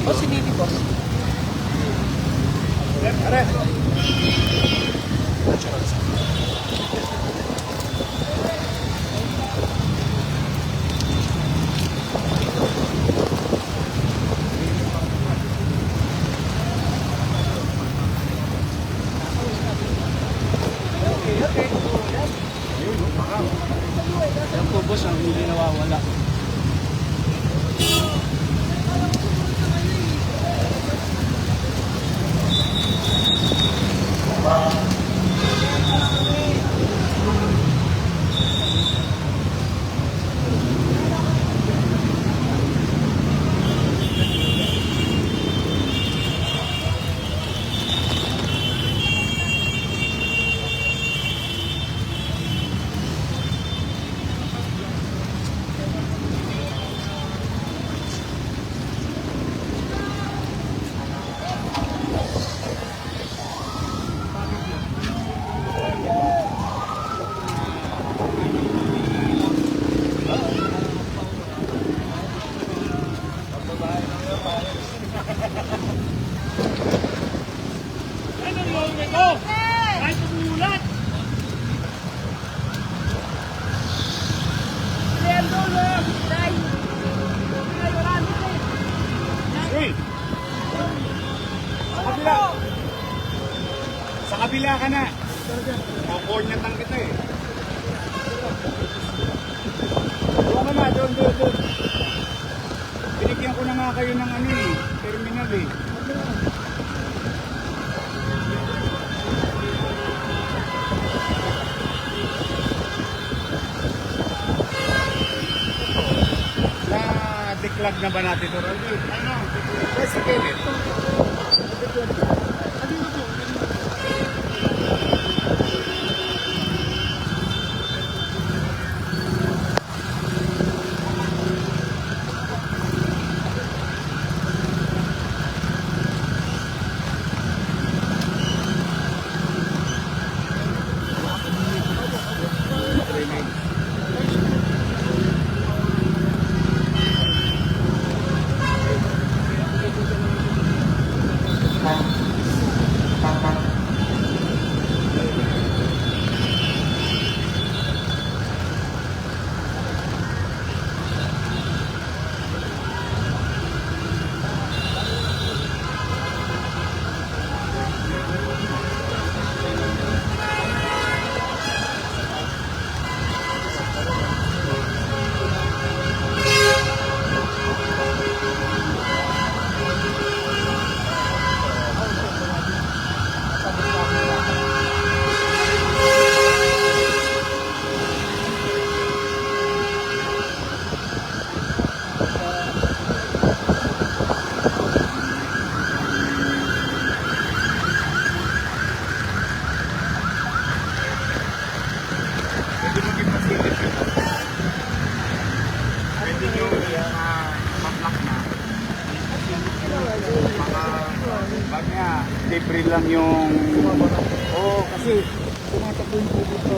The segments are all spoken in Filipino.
O, si Nini boss. Are. Yan po boss, ang hindi nawawala. Sa kabila ka na. Kukunyatan kita eh. Doon ka na, doon. Binigyan ko na nga kayo ng ano eh, terminal eh. Na-declag na ba natin ito? Ano? Kasi Kenneth. Libre lang yung... Oo, kasi tumatakbo yung dito.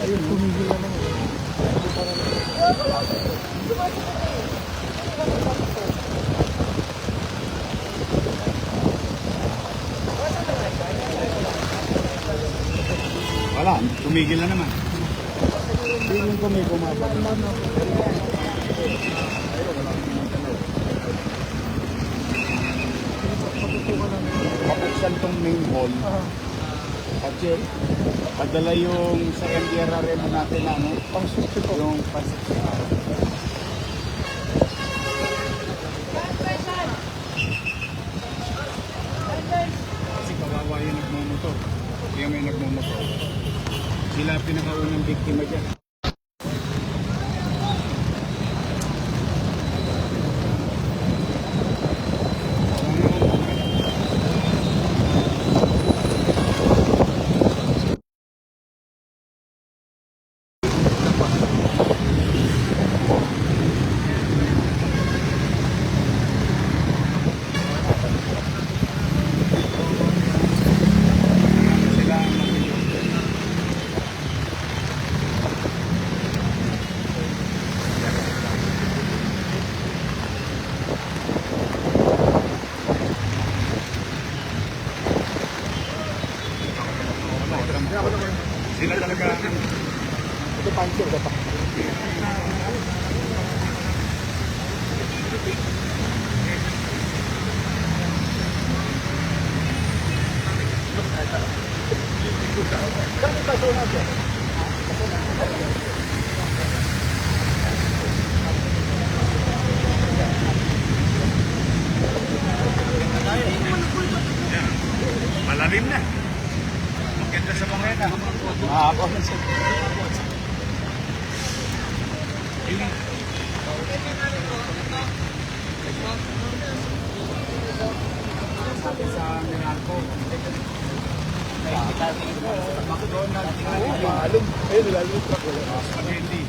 Ayun, tumigil na naman. Wala, tumigil na naman. Tingin ko may bumaba. Mapuksan tong main hall. Kasi padala yung sa MDRRM natin na ano, pang-suksi po. Yung pang-suksi. Kasi kawawa yung nagmumotor. Yung may nagmumotor. Sila pinakaunang biktima dyan. cancel ka pa. Kami ba ito natin? Malalim na. Maganda sa mga yan. Ako na sa... Sabi sa Minalco. Oo, maalum. Ayun, nilalong yung truck wala. Spaghetti.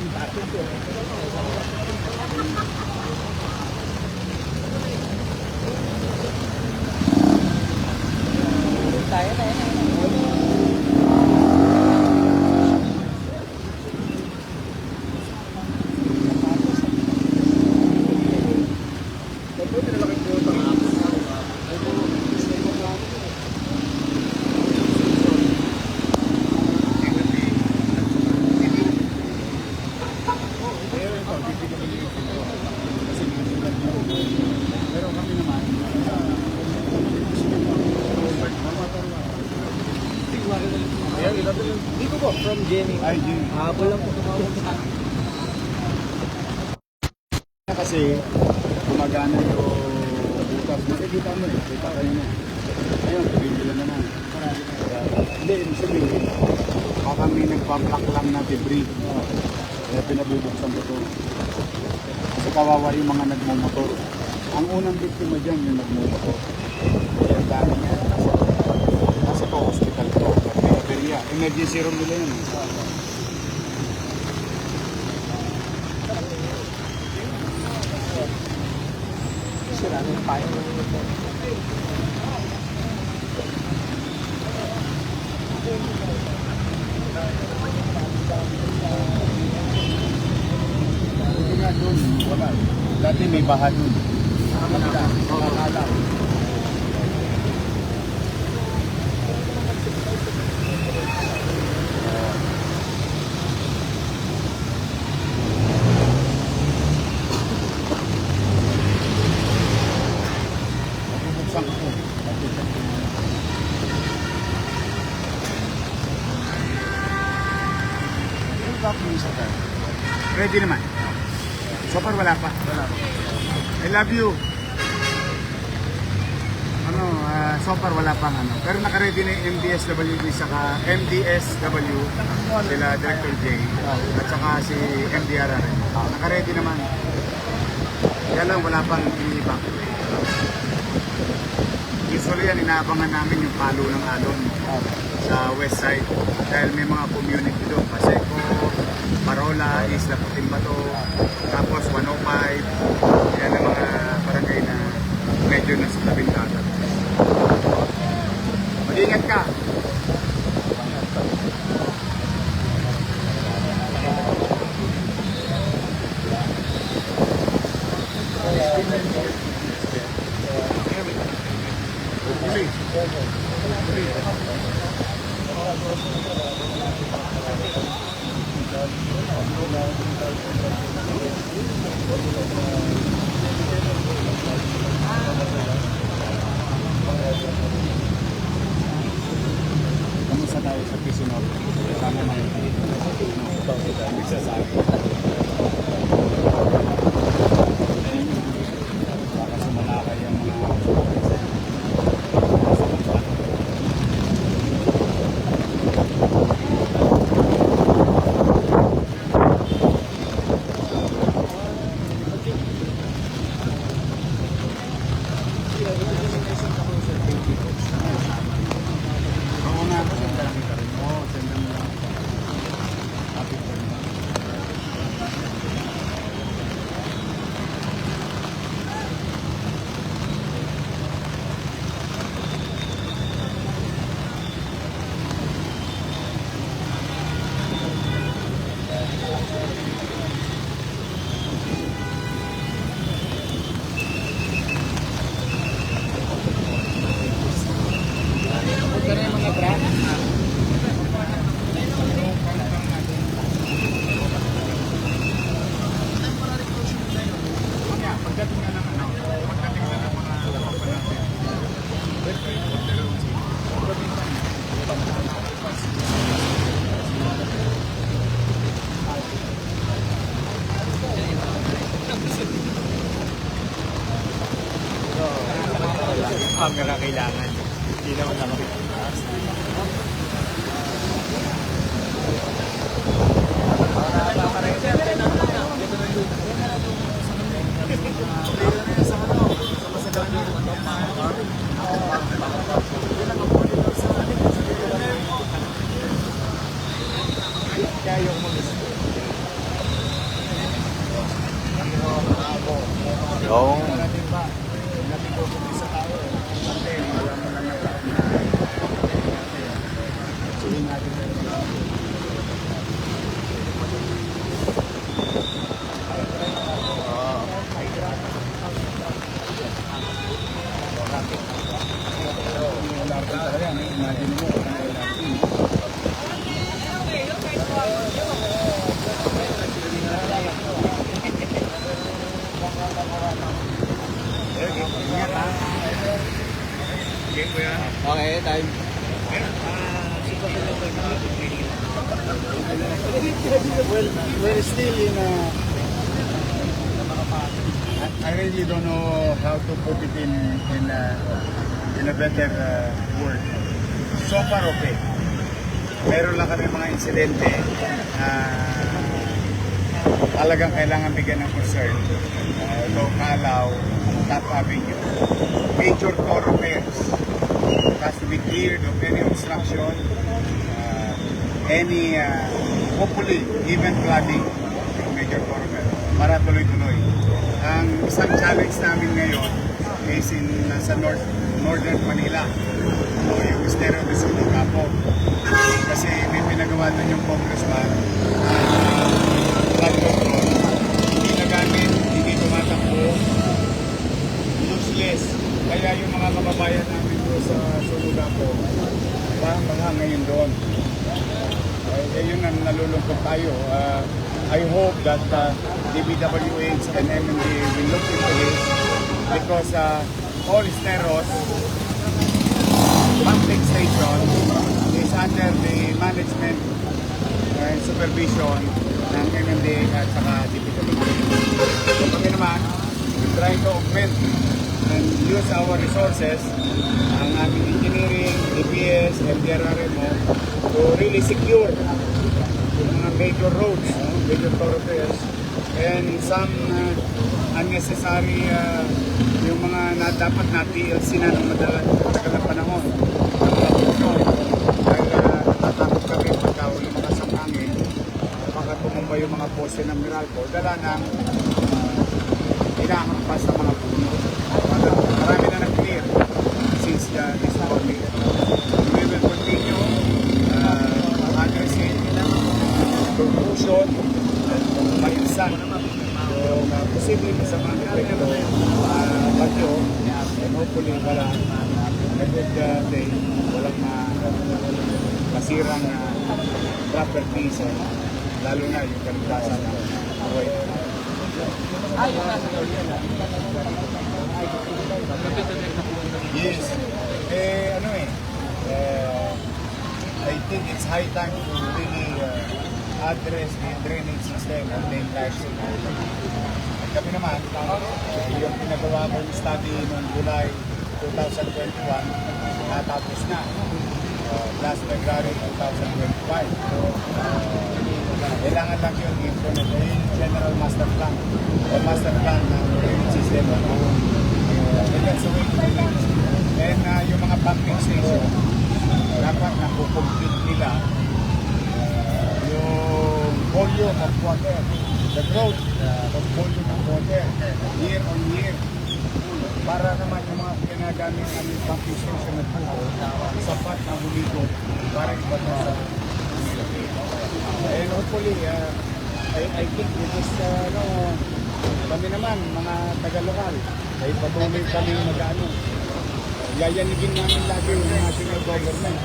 Tayo na yun. Pero kami naman, Dito po, from Jenny. ay, Jim. Hapon lang po tumawag sa akin. Kasi gumagana yung butas. Nakikita mo eh. Kita kayo na. Ayun, tumigil na naman. Hindi, ibig sabihin, baka may nagpa-block lang na debris. Kaya pinabubuksan ko ito. Kasi kawawa yung mga nagmumotor. Ang unang biktima dyan yung nagmumotor. Kaya ang dami niya. Nasa pa hospital to. Pinaperia. Emergency room nila yun. Sira na yung payo. Hindi nga doon. Wala. Dati may baha doon. Nakakala. Mabubuksan ko po. Ready naman. So far wala pa. I love you. Ano, so far wala pang ano. Pero naka-ready na yung MDSWD saka MDSW sila Director J at saka si MDRR. Naka-ready naman. Kaya lang wala pang i-back. Usually yan, inaabangan namin yung palo ng alon sa west side dahil may mga community doon. Paseco, Parola, Isla Putimbato, tapos 105. Yan ang mga barangay na medyo nasa tabing dagat. Mag-ingat ka! Kamusta tayo sa Pisinor? Kama na yun. Nagsasabi. Baka sumalakay ang mga oo nga. Oo, send them lang. Happy birthday. camera kailangan. Hindi naman nakapit. Kaya yung mag-gusto. Yung Natin ba? Natin ko kung isa tao. Kasi wala mo lang na suhin natin na imagine mo, Okay, time. we're still in a... I really don't know how to put it in a better word. So far, okay. Meron lang kami mga insidente talagang kailangan bigyan ng concern. Ito, Calao, Top Avenue. Major thoroughfares. It has to be cleared of any obstruction, hopefully, even flooding yung major thoroughfare para tuloy-tuloy. Ang isang challenge namin ngayon is nasa northern Manila. So, yung Estero de Sulicapo. Kasi may pinagawa doon yung congressman. Flood control. Hindi nagamit, hindi tumatakbo. Useless. Kaya yung mga kababayan namin doon sa Sulicapo, mga ngayon doon. Yun ang nalulungkot tayo. I hope that DPWH and MMD will look into this because all Esteros pumping station is under the management and supervision ng MMD at saka DPWH. So kami naman, we try to augment and use our resources, ang aming engineering, DPS, MDRRMO, to really secure yung mga major roads, major thoroughfares, and some unnecessary yung mga dapat na TLC na ng matagal na panahon. Dahil natatakot kami pagka yung mga samangin, baka tumumba yung mga poste ng Meralco, dala ng hinahampas sa mga puno. Marami na nag-clear since this morning. We will continue addressing conclusion at mahinsan yung posibleng sa mga epekto bagyo, and hopefully wala a good day, walang masirang properties, lalo na yung kaligtasan ng buhay. Yung nasa gawin yan. Yes. I think it's high time to really address the drainage system of the entire city. At kami naman, yung pinagawa kong study noong July 2021, natapos na. Last February 2025. Kailangan lang yun implement yung general master plan. O master plan ng drainage system. And that's the way to do it. And yung mga pumping station, dapat nakukomplete nila yung volume of water, the growth of volume of water year on year, para naman yung mga ginagamit ng pumping station na po sapat na huligot para ibata sa and hopefully I think it is kami naman mga taga-lokal ay patuloy kami mag-ano, yayanigin namin lagi yung national government.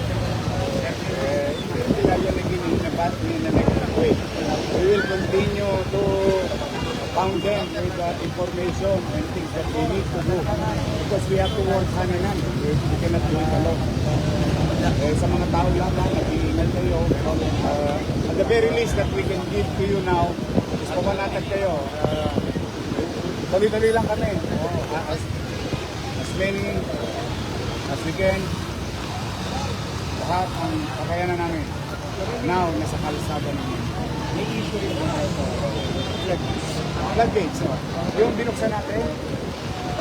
Hindi yayanigin in a negative way. We will continue to pound them with information and things that we need to do because we have to work hand in hand. We cannot do it alone. Sa mga tao lamang, nag-iingat kayo. At the very least that we can give to you now is pumalatag kayo. Tuloy-tuloy lang kami. As many as we can. Lahat ang kakayanan namin. Now, nasa kalsada namin. May issue rin po ito. Floodgates, oh. Yung binuksan natin,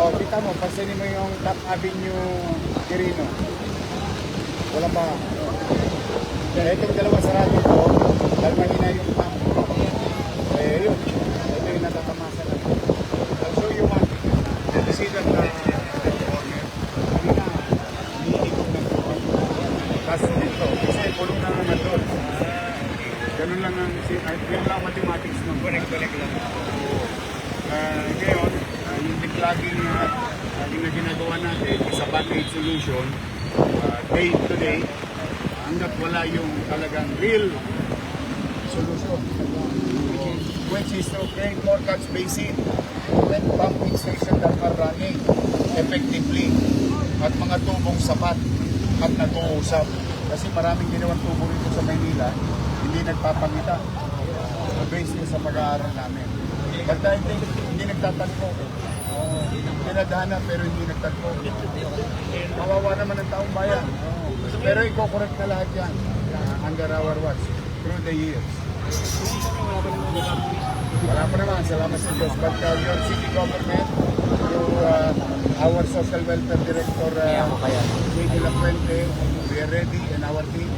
oh, kita mo, pansinin mo yung Top Avenue Quirino. Wala pa. Itong dalawa sarado ito, dahil mahina yung pump. Eh, yun. Ito yung natatamasa natin. I'll show you one. You see that corner? Kanina, iniikot na ito. Tapos dito, kasi pulong na naman doon. Ganun lang ang, yun lang mathematics ng connect lang. Ngayon, yung declogging yung ginagawa natin is a band-aid solution day to day hanggat wala yung talagang real solution, which is to create more catch basin and pumping station that are running effectively at mga tubong sapat at nag-uusap. Kasi maraming ginawang tubo rito sa Maynila hindi nagpapangita based sa pag-aaral namin. But I think hindi nagtatagpo. Pinadhana pero hindi nagtatpo. Kawawa naman ang taong bayan. Pero i-correct na lahat yan under our watch through the years. Wala pa naman. Salamat sa Diyos. But your city government, through our social welfare director, J. De La Fuente, we are ready and our team.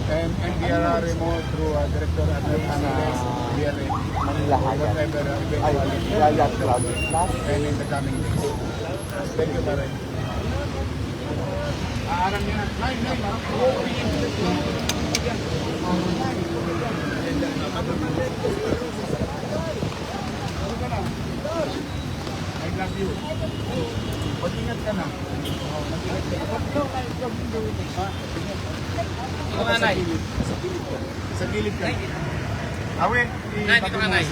And NDRRMO through Director Adel Angeles, we are ready. Whatever eventually and in the coming days. Thank you, Maray. Aaram niyo na. Nay. I love you. Mag-ingat ka na. Nanay. Sa gilid ka. Awit. Nay, dito ka, Nay.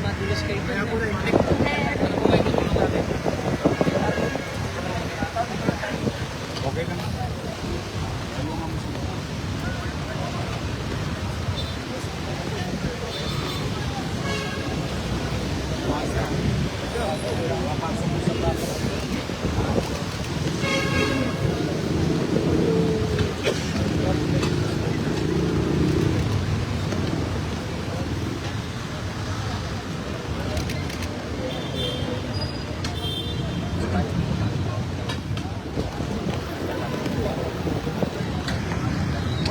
Matigas kayo. Kaya po rin. Ano po may tutulong natin? Okay lang. Tulungan mo sila. Papasok mo sa plato.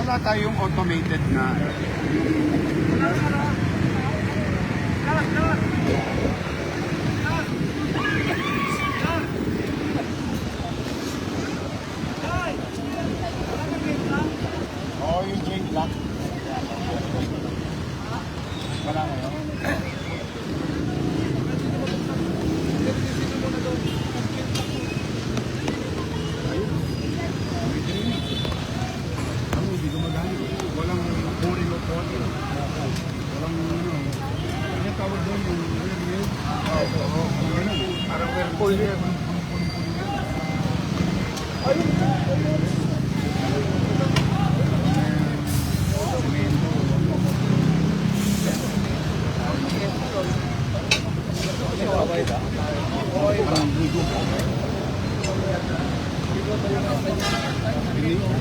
Wala tayong automated na yung chain lock. Wala ngayon. Hindi gumagamit. Walang pouring of water. Walang ano. Ano tawag doon yung real? Oo. Parang whirlpool niya.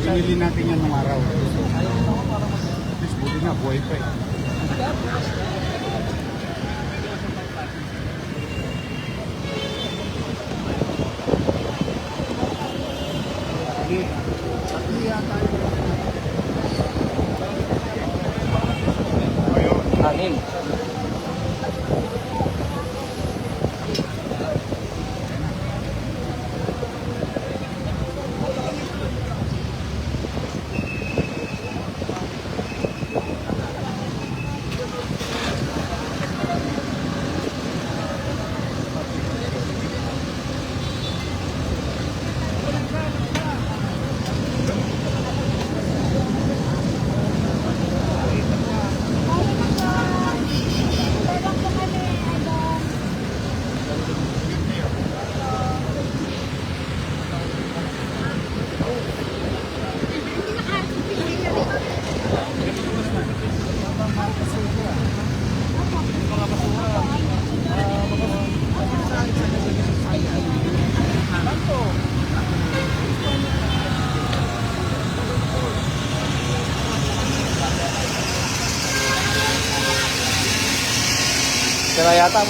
Binili natin yan ng araw. At least buti na, buhay pa eh. Hangin. Tira yata.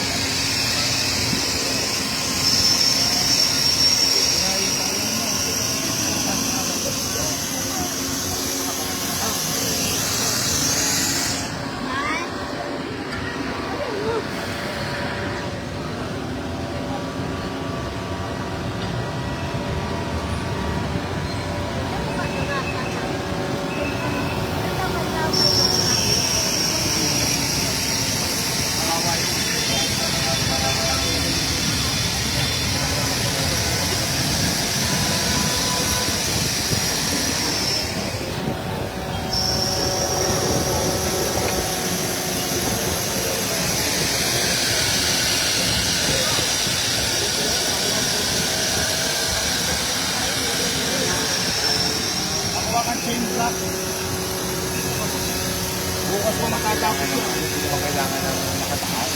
Hawakan chain block. Bukas mo makatapos yun. Hindi pa kailangan na makataas.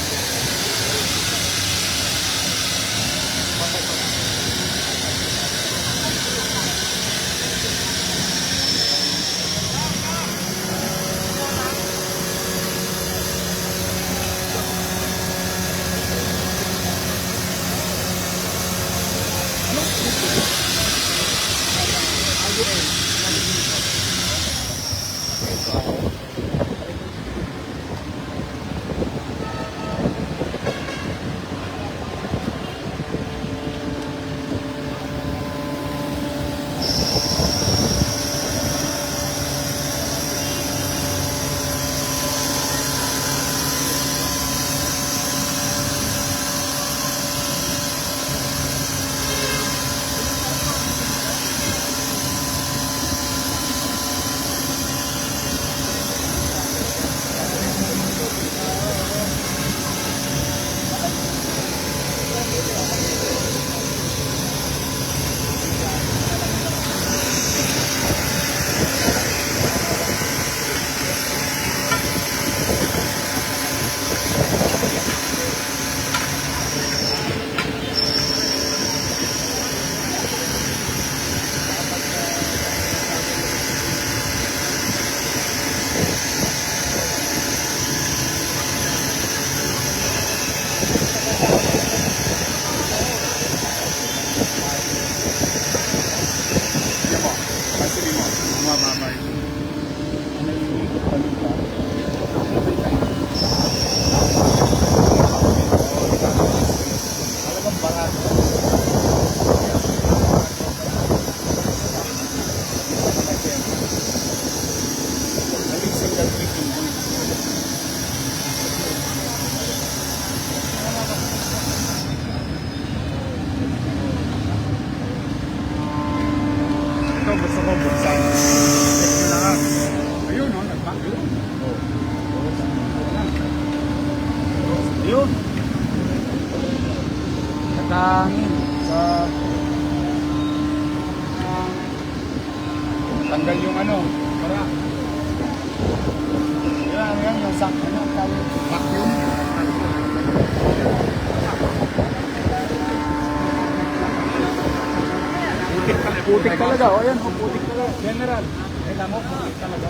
Gusto ko buksan. Check nyo lang. Ayun, no? Nag-back yun. Yun. Natangin sa... Tanggal yung ano. Para. Yan. Yung sack. Vacuum. Putik talaga. O yan, putik talaga. General. Kailan mo, putik talaga.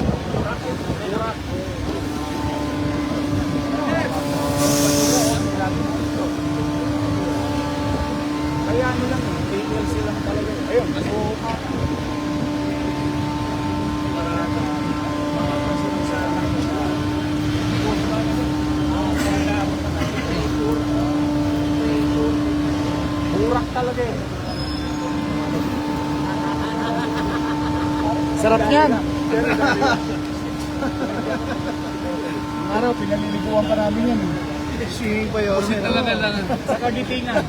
Kaya ano lang, PLC lang talaga. Ayun, so... Burak talaga eh. Sarap niyan. Araw, pinaliliguan pa namin yan. Swimming pa yun. Talaga lang. Sa Kagitingan.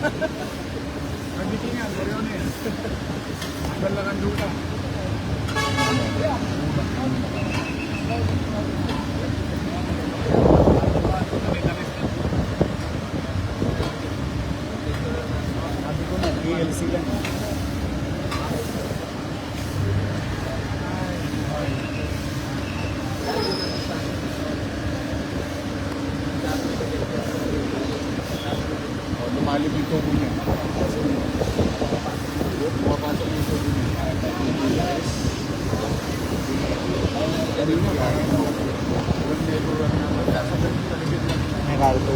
Kagitingan, Orion eh. Ang lang ang luta. Sabi ko na, PLC lang. Lumalib yung tubo niya. Pumapasok yung tubo niya.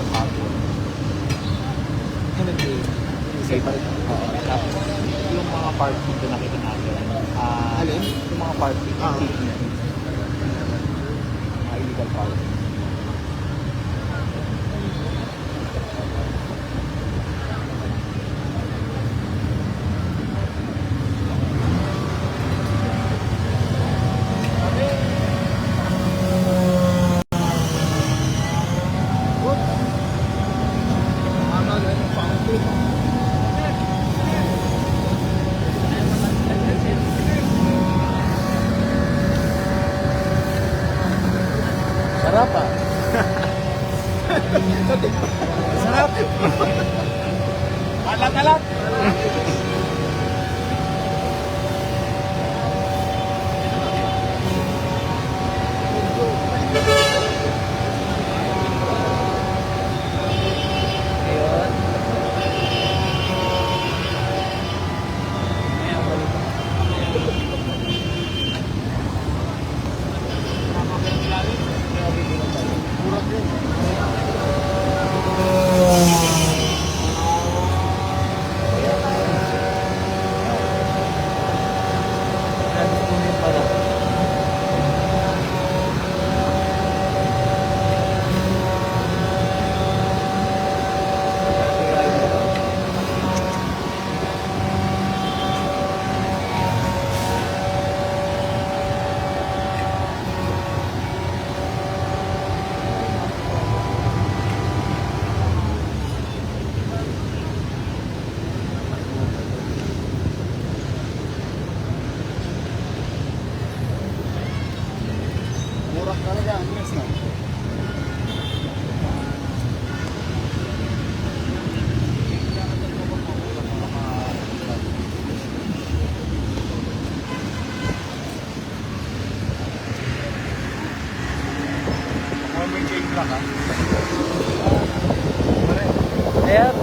yung hapon. Ganun din. Kasi oo. Tapos yung mga parking doon nakita natin. Alin? Yung mga parking, Ah. mga illegal parking. Sarap ah. Sarap. Alat-alat! Ayun. Nandun pala. Mura talaga ang mes, no? Baka may chain block, ha? Ayan.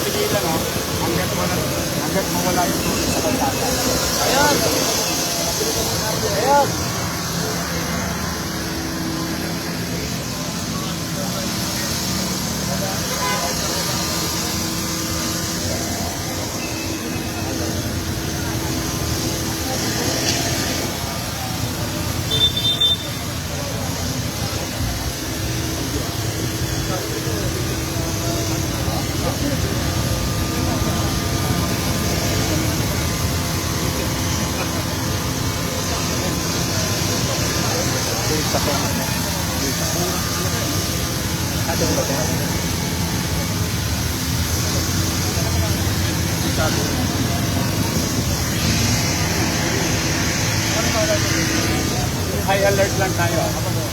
Pigilan, no? Hanggat mawala yung tubig sa kalsada. Ayan. Ayan. High alert lang tayo.